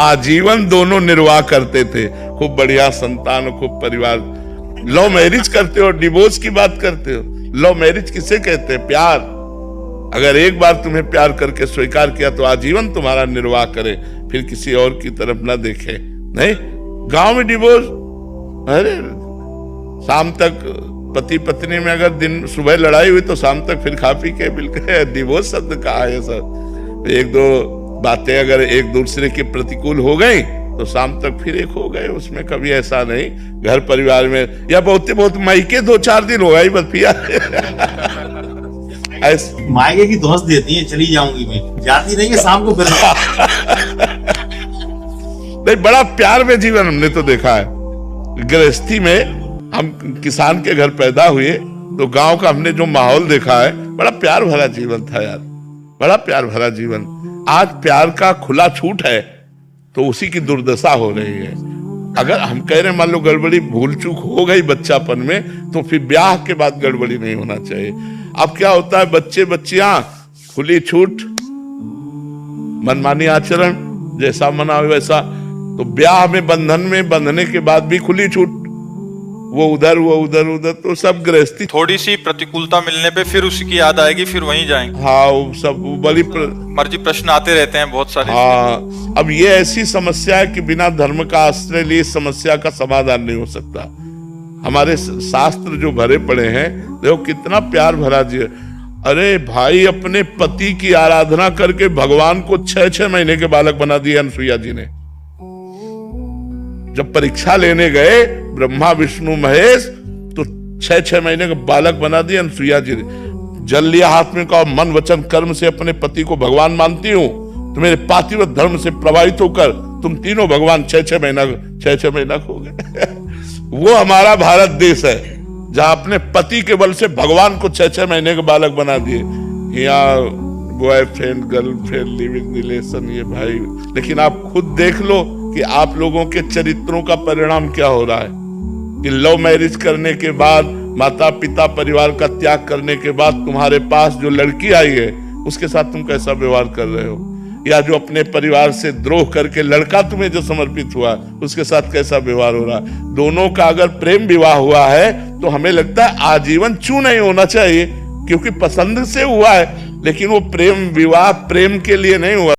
आजीवन दोनों निर्वाह करते थे, खूब बढ़िया संतान, खूब परिवार। लव मैरिज करते हो, डिवोर्स की बात करते हो। लव मैरिज किसे कहते हैं? प्यार। अगर एक बार तुम्हें प्यार करके स्वीकार किया तो आजीवन तुम्हारा निर्वाह करे, फिर किसी और की तरफ ना देखे। नहीं, गांव में डिवोर्स, अरे शाम तक पति पत्नी में अगर दिन सुबह लड़ाई हुई तो शाम तक फिर खा पी के बिल्कुल डिवोर्स शब्द कहा है सब। एक दो बातें अगर एक दूसरे के प्रतिकूल हो गई तो शाम तक फिर एक हो गए, उसमें कभी ऐसा नहीं। घर परिवार में या बहुत मायके 2-4 दिन हो गई बस पिया। मायके की दोस्त देती है, चली जाऊंगी मैं, जाती नहीं है शाम को फिर। नहीं, बड़ा प्यार में जीवन हमने तो देखा है। गृहस्थी में हम किसान के घर पैदा हुए तो गांव का हमने जो माहौल देखा है, बड़ा प्यार भरा जीवन था यार, बड़ा प्यार भरा जीवन। आज प्यार का खुला छूट है तो उसी की दुर्दशा हो रही है। अगर हम कह रहे मान लो गड़बड़ी भूल चूक हो गई बच्चापन में, तो फिर ब्याह के बाद गड़बड़ी नहीं होना चाहिए। अब क्या होता है, बच्चे बच्चियां खुली छूट, मनमानी आचरण, जैसा मना हो वैसा। तो ब्याह में बंधन में बंधने के बाद भी खुली छूट, वो उधर तो सब गृहस्थी। थोड़ी सी प्रतिकूलता मिलने पे फिर उसकी याद आएगी, फिर वहीं जाएंगे। हाँ, वो सब बड़ी मर्जी प्रश्न आते रहते हैं बहुत सारे। हाँ, अब ये ऐसी समस्या है कि बिना धर्म का आश्रय लिए इस समस्या का समाधान नहीं हो सकता। हमारे शास्त्र जो भरे पड़े हैं, देखो कितना प्यार भरा जी। अरे भाई, अपने पति की आराधना करके भगवान को 6-6 महीने के बालक बना दिया अनसुईया जी ने। जब परीक्षा लेने गए ब्रह्मा विष्णु महेश, तो 6-6 महीने का बालक बना दिया अनसुईया जी ने। जल लिया हाथ में, कहा मन वचन कर्म से अपने पति को भगवान मानती हूँ, तो मेरे पातिव्रत धर्म से प्रभावित होकर तुम तीनों भगवान 6-6 महीना हो गए। वो हमारा भारत देश है जहां अपने पति के बल से भगवान को 6-6 महीने के बालक बना दिए। यहाँ बॉयफ्रेंड गर्लफ्रेंड लिविंग रिलेशन, ये भाई। लेकिन आप खुद देख लो कि आप लोगों के चरित्रों का परिणाम क्या हो रहा है कि लव मैरिज करने के बाद, माता पिता परिवार का त्याग करने के बाद तुम्हारे पास जो लड़की आई है उसके साथ तुम कैसा व्यवहार कर रहे हो, या जो अपने परिवार से द्रोह करके लड़का तुम्हें जो समर्पित हुआ उसके साथ कैसा व्यवहार हो रहा है। दोनों का अगर प्रेम विवाह हुआ है तो हमें लगता है आजीवन क्यों नहीं होना चाहिए, क्योंकि पसंद से हुआ है। लेकिन वो प्रेम विवाह प्रेम के लिए नहीं हुआ।